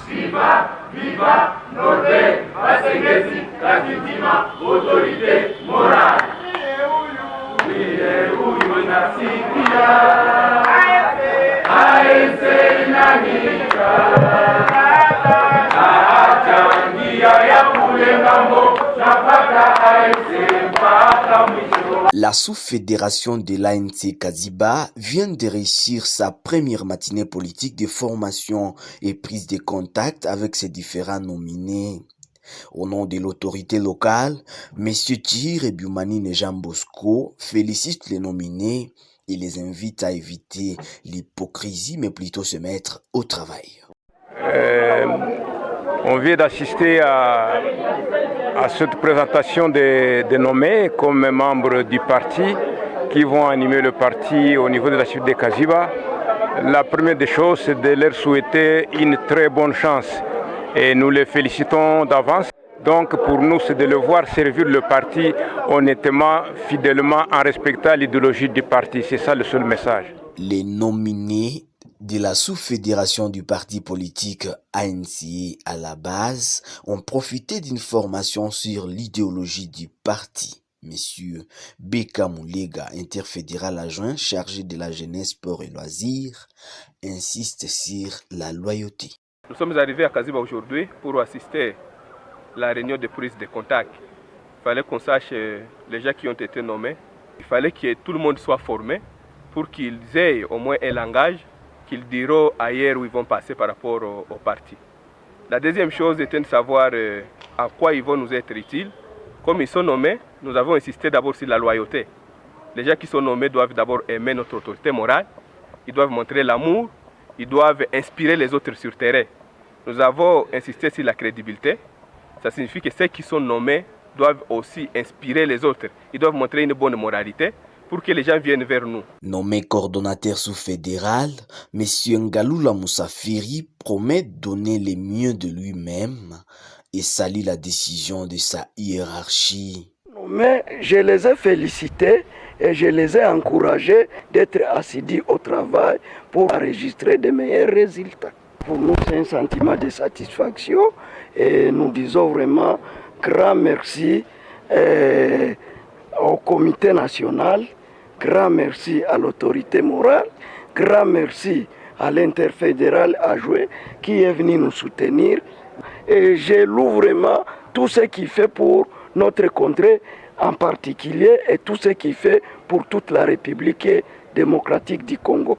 Viva, viva, Norbert Basengezi, Katitima, autorité morale. Nasikia, aese inanika, achangia ya kule ngambo, napata aese mpaka mwisho. La sous-fédération de l'ANC Kaziba vient de réussir sa première matinée politique de formation et prise de contact avec ses différents nominés. Au nom de l'autorité locale, M. Thierry Bioumanine et Jean Bosco félicitent les nominés et les invitent à éviter l'hypocrisie, mais plutôt se mettre au travail. On vient d'assister à cette présentation des nommés comme membres du parti qui vont animer le parti au niveau de la suite de Kaziba. La première des choses, c'est de leur souhaiter une très bonne chance. Et nous les félicitons d'avance. Donc pour nous, c'est de le voir servir le parti honnêtement, fidèlement, en respectant l'idéologie du parti. C'est ça le seul message. Les nominés de la sous-fédération du parti politique ANC à la base ont profité d'une formation sur l'idéologie du parti. Monsieur Beka Moulega, interfédéral adjoint chargé de la jeunesse, sport et loisirs, insiste sur la loyauté. Nous sommes arrivés à Kaziba aujourd'hui pour assister à la réunion de prise de contact. Il fallait qu'on sache les gens qui ont été nommés. Il fallait que tout le monde soit formé pour qu'ils aient au moins un langage qu'ils diront ailleurs où ils vont passer par rapport au parti. La deuxième chose était de savoir à quoi ils vont nous être utiles. Comme ils sont nommés, nous avons insisté d'abord sur la loyauté. Les gens qui sont nommés doivent d'abord aimer notre autorité morale. Ils doivent montrer l'amour. Ils doivent inspirer les autres sur terrain. Nous avons insisté sur la crédibilité. Ça signifie que ceux qui sont nommés doivent aussi inspirer les autres. Ils doivent montrer une bonne moralité pour que les gens viennent vers nous. Nommé coordonnateur sous-fédéral, M. Ngaloula Moussafiri promet de donner le mieux de lui-même et salue la décision de sa hiérarchie. Mais je les ai félicités et je les ai encouragés d'être assidus au travail pour enregistrer de meilleurs résultats. Pour nous, c'est un sentiment de satisfaction et nous disons vraiment grand merci au comité national, grand merci à l'autorité morale, grand merci à l'interfédéral adjoint qui est venu nous soutenir. Et je loue vraiment tout ce qu'il fait pour notre contrée en particulier et tout ce qu'il fait pour toute la République démocratique du Congo.